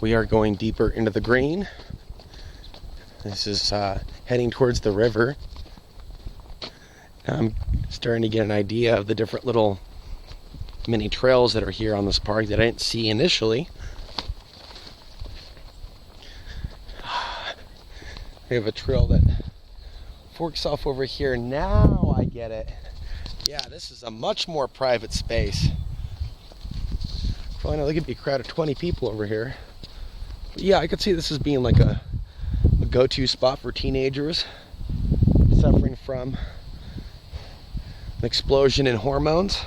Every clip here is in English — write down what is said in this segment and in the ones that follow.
We are going deeper into the green. This is heading towards the river. I'm starting to get an idea of the different little mini trails that are here on this park that I didn't see initially. We have a trail that forks off over here. Now I get it. Yeah, this is a much more private space. Probably know there could be a crowd of 20 people over here. But yeah, I could see this as being like a go-to spot for teenagers suffering from an explosion in hormones.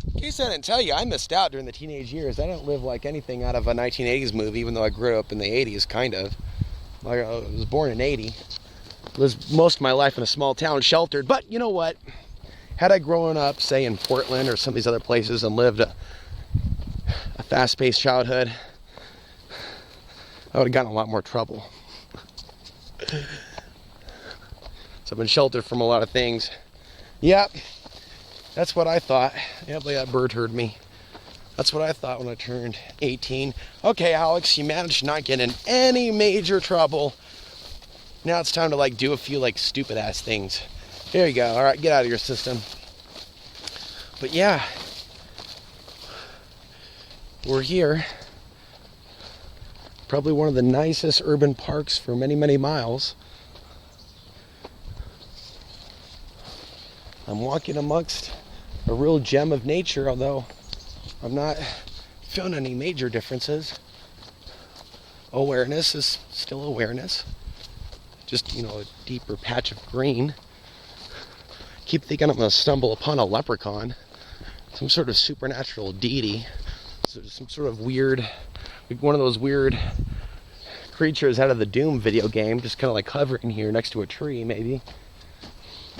In case I didn't tell you, I missed out during the teenage years. I didn't live like anything out of a 1980s movie, even though I grew up in the 80s, kind of. I was born in 80. Lived most of my life in a small town, sheltered. But you know what? Had I grown up, say, in Portland or some of these other places and lived a fast-paced childhood, I would have gotten a lot more trouble. So I've been sheltered from a lot of things. Yep, that's what I thought. Yep, like that bird heard me. That's what I thought when I turned 18. Okay, Alex, you managed to not get in any major trouble. Now it's time to like do a few like stupid ass things. There you go. All right, get out of your system. But yeah, we're here. Probably one of the nicest urban parks for many, many miles. I'm walking amongst a real gem of nature, although I'm not feeling any major differences. Awareness is still awareness. Just, you know, a deeper patch of green. Keep thinking I'm going to stumble upon a leprechaun. Some sort of supernatural deity. Some sort of weird, like one of those weird creatures out of the Doom video game, just kind of like hovering here next to a tree, maybe.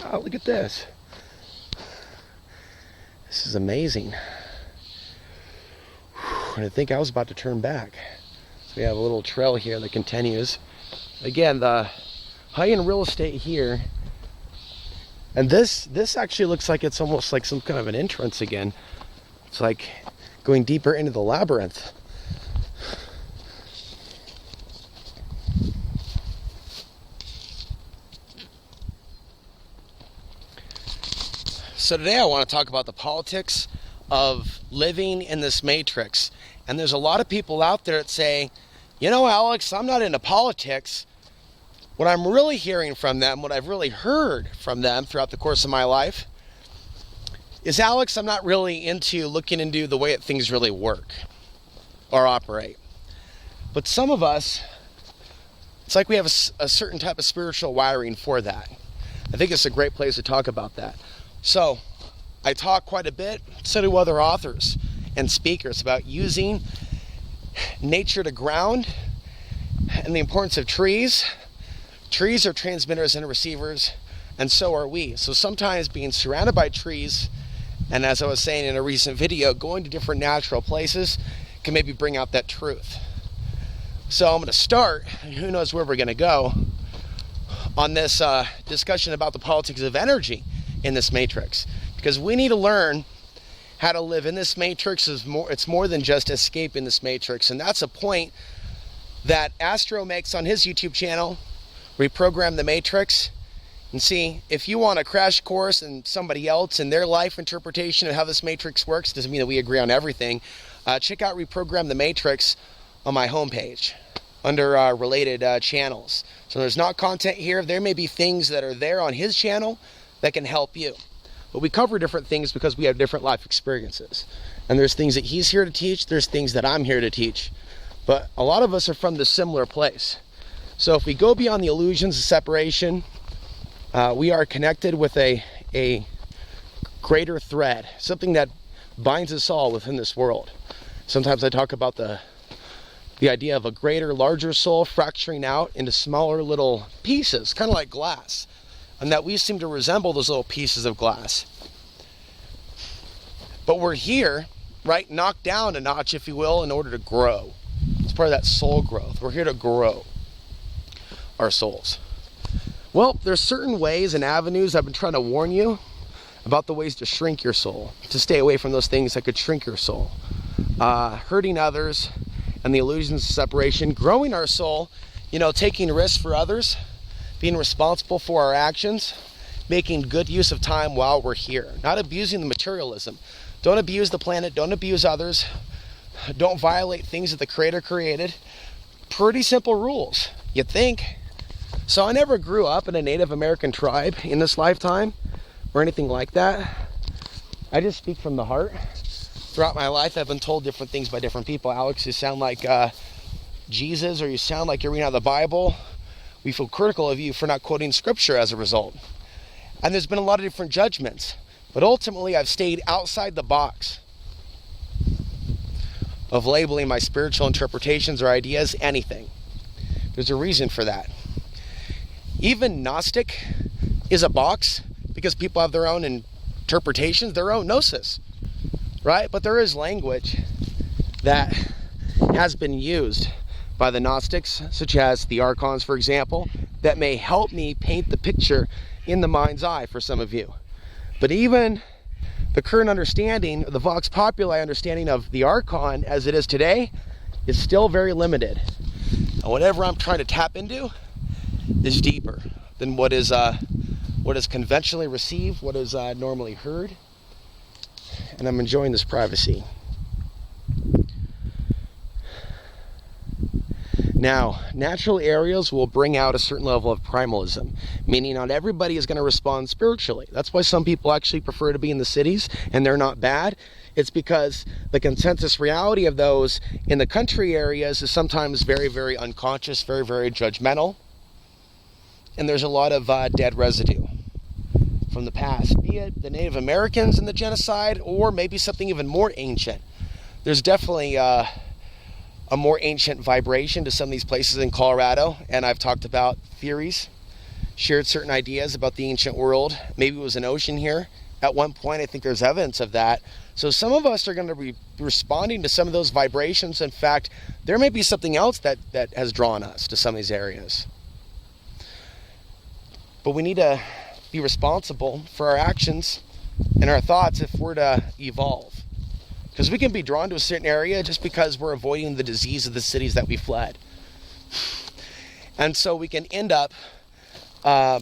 Oh, look at this. This is amazing. And I think I was about to turn back. So we have a little trail here that continues. Again, the high-end real estate here. And this actually looks like it's almost like some kind of an entrance again. It's like going deeper into the labyrinth. So today I want to talk about the politics of living in this matrix. And there's a lot of people out there that say, you know, Alex, I'm not into politics. What I'm really hearing from them, what I've really heard from them throughout the course of my life, is, Alex, I'm not really into looking into the way that things really work or operate. But some of us, it's like we have a certain type of spiritual wiring for that. I think it's a great place to talk about that. So, I talk quite a bit, so do other authors and speakers, about using nature to ground and the importance of trees. Trees are transmitters and receivers, and so are we. So sometimes being surrounded by trees, and as I was saying in a recent video, going to different natural places can maybe bring out that truth. So I'm going to start, and who knows where we're going to go, on this discussion about the politics of energy in this matrix. Because we need to learn how to live in this matrix. It's more than just escaping this matrix. And that's a point that Astro makes on his YouTube channel, Reprogram the Matrix. And see, if you want a crash course in somebody else and their life interpretation of how this matrix works, doesn't mean that we agree on everything, check out Reprogram the Matrix on my homepage under related channels. So there's not content here. There may be things that are there on his channel that can help you. But we cover different things because we have different life experiences. And there's things that he's here to teach, there's things that I'm here to teach. But a lot of us are from this similar place. So if we go beyond the illusions of separation, we are connected with a greater thread, something that binds us all within this world. Sometimes I talk about the idea of a greater, larger soul fracturing out into smaller little pieces, kind of like glass. And that we seem to resemble those little pieces of glass. But we're here, right, knocked down a notch, if you will, in order to grow. It's part of that soul growth. We're here to grow our souls. Well, there's certain ways and avenues I've been trying to warn you about, the ways to shrink your soul, to stay away from those things that could shrink your soul. Hurting others, and the illusions of separation, growing our soul, taking risks for others, being responsible for our actions, making good use of time while we're here, not abusing the materialism. Don't abuse the planet, don't abuse others, don't violate things that the Creator created. Pretty simple rules, you'd think. So I never grew up in a Native American tribe in this lifetime or anything like that. I just speak from the heart. Throughout my life, I've been told different things by different people. Alex, you sound like Jesus, or you sound like you're reading out of the Bible. We feel critical of you for not quoting scripture as a result. And there's been a lot of different judgments. But ultimately, I've stayed outside the box of labeling my spiritual interpretations or ideas anything. There's a reason for that. Even Gnostic is a box because people have their own interpretations, their own gnosis, right? But there is language that has been used by the Gnostics, such as the Archons, for example, that may help me paint the picture in the mind's eye for some of you. But even the current understanding, the Vox Populi understanding of the Archon as it is today, is still very limited. And whatever I'm trying to tap into is deeper than what is conventionally received, what is normally heard. And I'm enjoying this privacy. Now, natural areas will bring out a certain level of primalism, meaning not everybody is going to respond spiritually. That's why some people actually prefer to be in the cities, and they're not bad. It's because the consensus reality of those in the country areas is sometimes very, very unconscious, very, very judgmental. And there's a lot of dead residue from the past, be it the Native Americans and the genocide, or maybe something even more ancient. There's definitely a more ancient vibration to some of these places in Colorado, and I've talked about theories, shared certain ideas about the ancient world. Maybe it was an ocean here at one point. I think there's evidence of that. So some of us are going to be responding to some of those vibrations. In fact, there may be something else that has drawn us to some of these areas. But we need to be responsible for our actions and our thoughts if we're to evolve. Because we can be drawn to a certain area just because we're avoiding the disease of the cities that we fled. And so we can end up,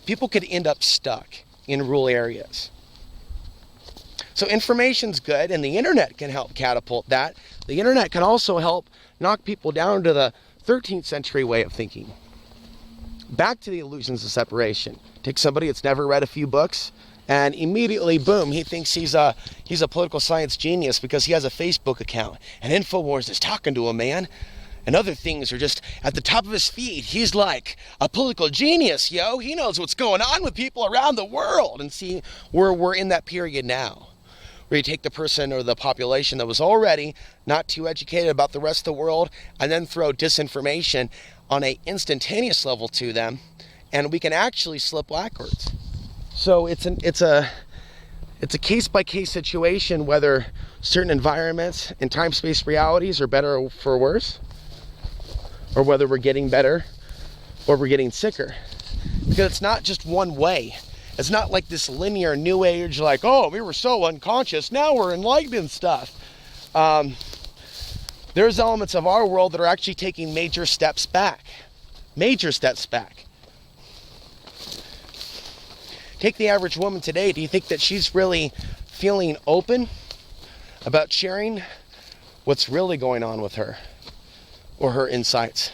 people could end up stuck in rural areas. So information's good, and the internet can help catapult that. The internet can also help knock people down to the 13th century way of thinking. Back to the illusions of separation. Take somebody that's never read a few books, and immediately, boom, he thinks he's a political science genius because he has a Facebook account. And InfoWars is talking to him, man. And other things are just at the top of his feed. He's like a political genius, yo. He knows what's going on with people around the world. And see, we're in that period now, where you take the person or the population that was already not too educated about the rest of the world and then throw disinformation on an instantaneous level to them, and we can actually slip backwards. So it's a case-by-case situation whether certain environments and time-space realities are better or for worse, or whether we're getting better or we're getting sicker. Because it's not just one way. It's not like this linear new age, like, oh, we were so unconscious, now we're enlightened and stuff. There's elements of our world that are actually taking major steps back. Major steps back. Take the average woman today. Do you think that she's really feeling open about sharing what's really going on with her or her insights?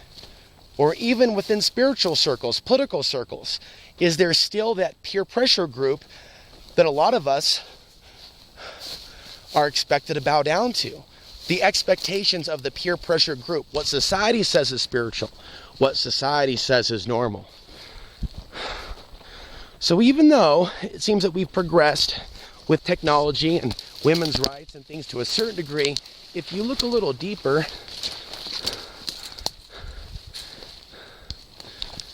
Or even within spiritual circles, political circles, is there still that peer pressure group that a lot of us are expected to bow down to? The expectations of the peer pressure group, what society says is spiritual, what society says is normal. So even though it seems that we've progressed with technology and women's rights and things to a certain degree, if you look a little deeper,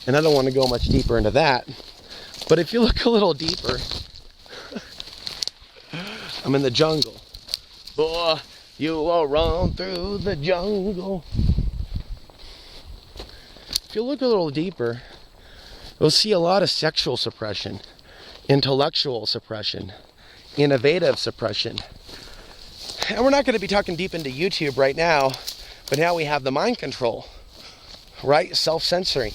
and I don't want to go much deeper into that, but if you look a little deeper, I'm in the jungle. Boy, you will run through the jungle. If you look a little deeper, you'll see a lot of sexual suppression, intellectual suppression, innovative suppression. And we're not going to be talking deep into YouTube right now, But now we have the mind control, right? Self-censoring,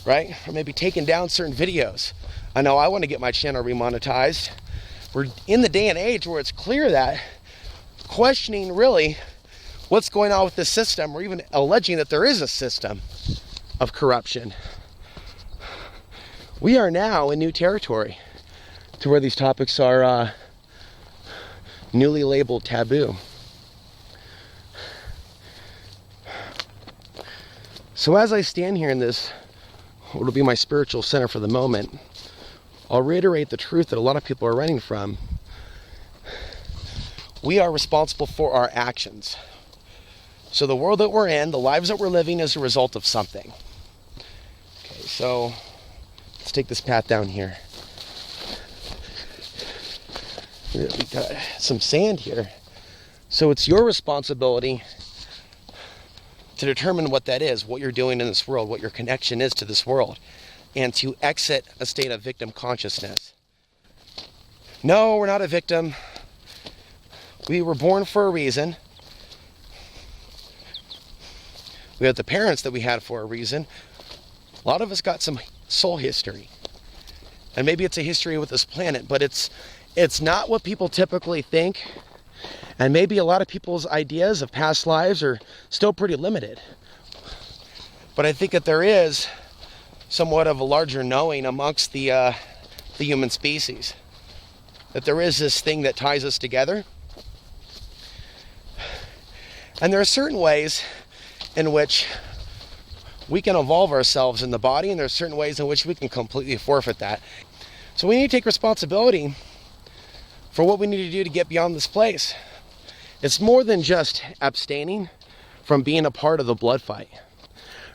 right? Or maybe taking down certain videos. I know I want to get my channel remonetized. We're in the day and age where it's clear that questioning really what's going on with this system, or even alleging that there is a system of corruption. We are now in new territory to where these topics are newly labeled taboo. So as I stand here in this, what will be my spiritual center for the moment, I'll reiterate the truth that a lot of people are running from. We are responsible for our actions. So the world that we're in, the lives that we're living, is a result of something. Okay, so let's take this path down here. We got some sand here. So it's your responsibility to determine what that is, what you're doing in this world, what your connection is to this world, and to exit a state of victim consciousness. No, we're not a victim. We were born for a reason. We have the parents that we had for a reason. A lot of us got some soul history. And maybe it's a history with this planet, but it's not what people typically think. And maybe a lot of people's ideas of past lives are still pretty limited. But I think that there is somewhat of a larger knowing amongst the human species. That there is this thing that ties us together. And there are certain ways in which we can evolve ourselves in the body, and there are certain ways in which we can completely forfeit that. So we need to take responsibility for what we need to do to get beyond this place. It's more than just abstaining from being a part of the blood fight.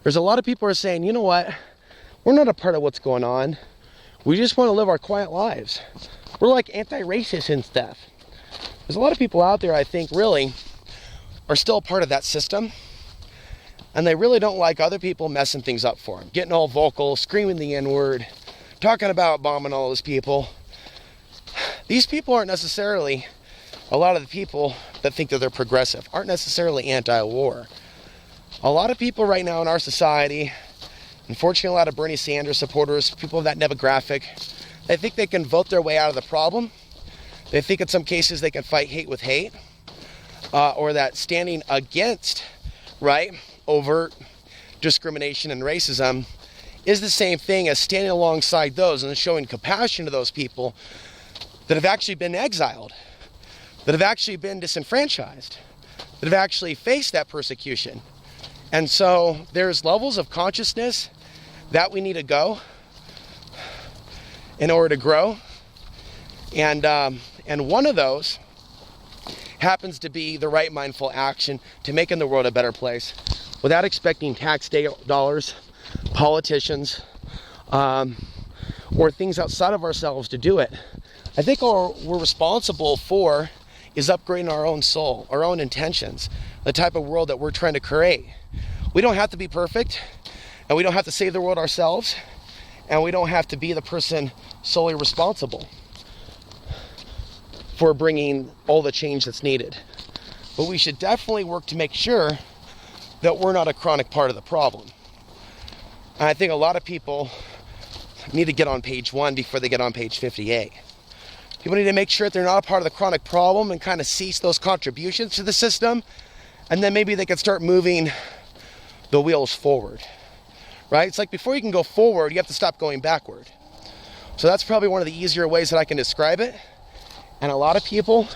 There's a lot of people who are saying, you know what, we're not a part of what's going on. We just want to live our quiet lives. We're like anti-racist and stuff. There's a lot of people out there, I think, really are still a part of that system. And they really don't like other people messing things up for them. Getting all vocal, screaming the N-word, talking about bombing all those people. These people aren't necessarily, a lot of the people that think that they're progressive, aren't necessarily anti-war. A lot of people right now in our society, unfortunately a lot of Bernie Sanders supporters, people of that demographic, they think they can vote their way out of the problem. They think in some cases they can fight hate with hate. Or that standing against, right, overt discrimination and racism is the same thing as standing alongside those and showing compassion to those people that have actually been exiled, that have actually been disenfranchised, that have actually faced that persecution. And so there's levels of consciousness that we need to go in order to grow. And one of those happens to be the right mindful action to making the world a better place without expecting tax dollars, politicians, or things outside of ourselves to do it. I think what we're responsible for is upgrading our own soul, our own intentions, the type of world that we're trying to create. We don't have to be perfect, and we don't have to save the world ourselves, and we don't have to be the person solely responsible for bringing all the change that's needed. But we should definitely work to make sure that we're not a chronic part of the problem. And I think a lot of people need to get on page 1 before they get on page 58. People need to make sure that they're not a part of the chronic problem and kind of cease those contributions to the system, and then maybe they can start moving the wheels forward, right? It's like before you can go forward, you have to stop going backward. So that's probably one of the easier ways that I can describe it. And a lot of people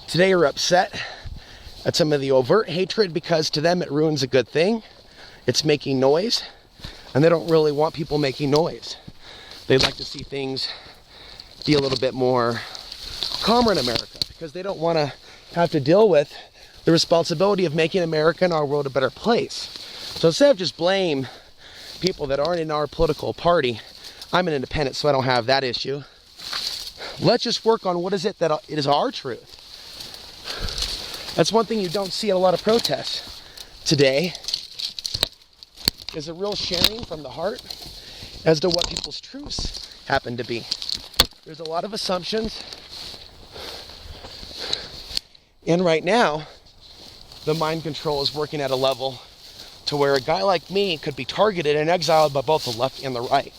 today are upset at some of the overt hatred because to them it ruins a good thing. It's making noise, and they don't really want people making noise. They'd like to see things be a little bit more calmer in America because they don't want to have to deal with the responsibility of making America and our world a better place. So instead of just blame people that aren't in our political party, I'm an independent, so I don't have that issue. Let's just work on what is it that it is our truth. That's one thing you don't see at a lot of protests today, is a real sharing from the heart as to what people's truths happen to be. There's a lot of assumptions. And right now, the mind control is working at a level to where a guy like me could be targeted and exiled by both the left and the right.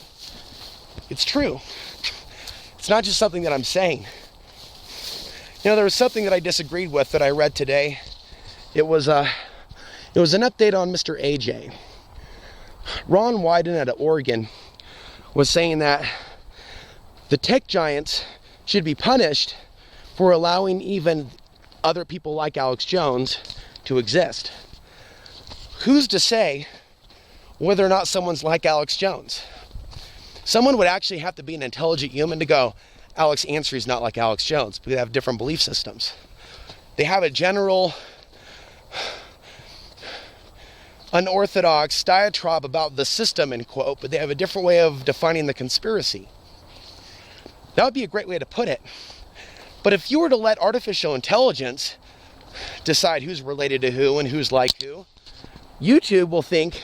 It's true. It's not just something that I'm saying. You know, there was something that I disagreed with that I read today. It was an update on Mr. AJ. Ron Wyden at Oregon was saying that the tech giants should be punished for allowing even other people like Alex Jones to exist. Who's to say whether or not someone's like Alex Jones? Someone would actually have to be an intelligent human to go, Alex Ansary is not like Alex Jones, because they have different belief systems. They have a general unorthodox diatribe about the system, in quote, but they have a different way of defining the conspiracy. That would be a great way to put it. But if you were to let artificial intelligence decide who's related to who and who's like who, YouTube will think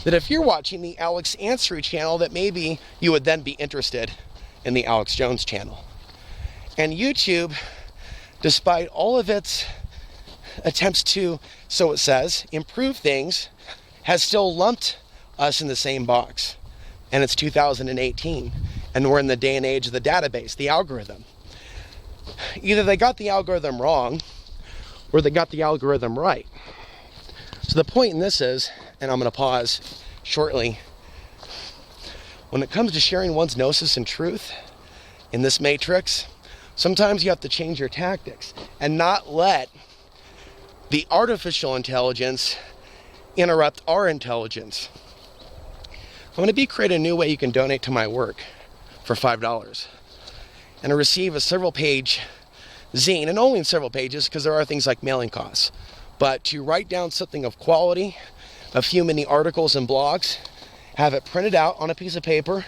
that if you're watching the Alex Ansary channel, that maybe you would then be interested in the Alex Jones channel. And YouTube, despite all of its attempts to, so it says, improve things, has still lumped us in the same box. And it's 2018, and we're in the day and age of the database, the algorithm. Either they got the algorithm wrong, or they got the algorithm right. So the point in this is, and I'm going to pause shortly, when it comes to sharing one's gnosis and truth in this matrix, sometimes you have to change your tactics and not let the artificial intelligence interrupt our intelligence. I'm going to create a new way you can donate to my work for $5 and receive a several-page zine, and only in several pages because there are things like mailing costs. But to write down something of quality, a few mini articles and blogs, have it printed out on a piece of paper,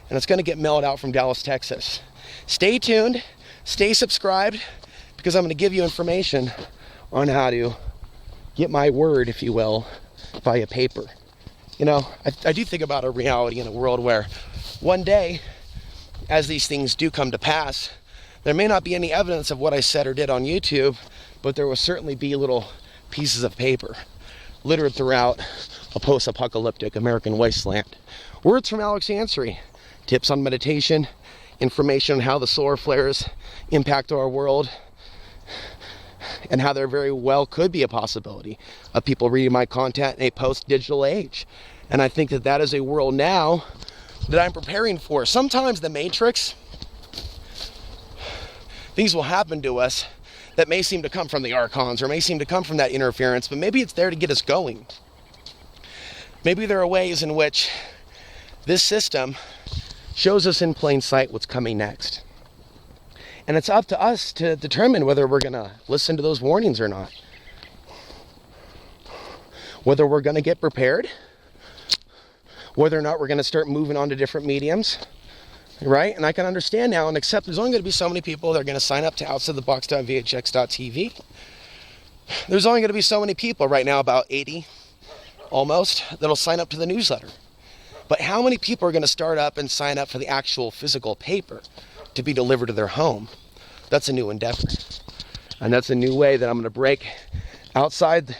and it's going to get mailed out from Dallas, Texas. Stay tuned, stay subscribed, because I'm going to give you information on how to get my word, if you will, via paper. You know, I do think about a reality in a world where one day, as these things do come to pass, there may not be any evidence of what I said or did on YouTube, but there will certainly be little pieces of paper littered throughout a post-apocalyptic American wasteland. Words from Alex Ansary, tips on meditation, information on how the solar flares impact our world, and how there very well could be a possibility of people reading my content in a post-digital age. And I think that that is a world now that I'm preparing for. Sometimes the Matrix, things will happen to us that may seem to come from the archons or may seem to come from that interference, but maybe it's there to get us going. Maybe there are ways in which this system shows us in plain sight what's coming next. And it's up to us to determine whether we're going to listen to those warnings or not. Whether we're going to get prepared. Whether or not we're going to start moving on to different mediums. Right? And I can understand now and accept there's only going to be so many people that are going to sign up to outsidethebox.vhx.tv. There's only going to be so many people right now, about 80 almost, that'll sign up to the newsletter. But how many people are going to start up and sign up for the actual physical paper to be delivered to their home? That's a new endeavor. And that's a new way that I'm going to break outside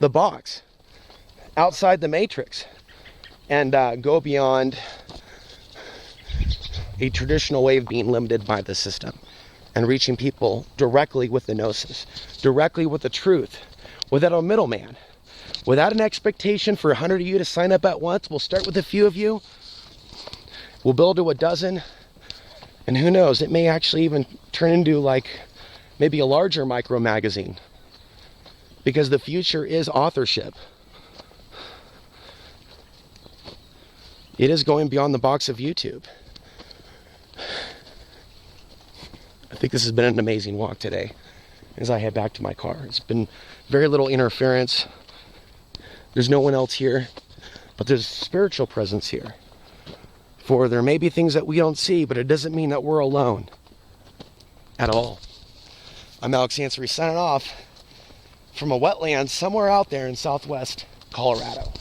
the box, outside the matrix, and go beyond a traditional way of being limited by the system and reaching people directly with the gnosis, directly with the truth, without a middleman, without an expectation for 100 of you to sign up at once. We'll start with a few of you. We'll build to a dozen. And who knows, it may actually even turn into like maybe a larger micro magazine, because the future is authorship. It is going beyond the box of YouTube. I think this has been an amazing walk today as I head back to my car. It's been very little interference. There's no one else here, but there's a spiritual presence here. For there may be things that we don't see, but it doesn't mean that we're alone at all. I'm Alex Ansary signing off from a wetland somewhere out there in southwest Colorado.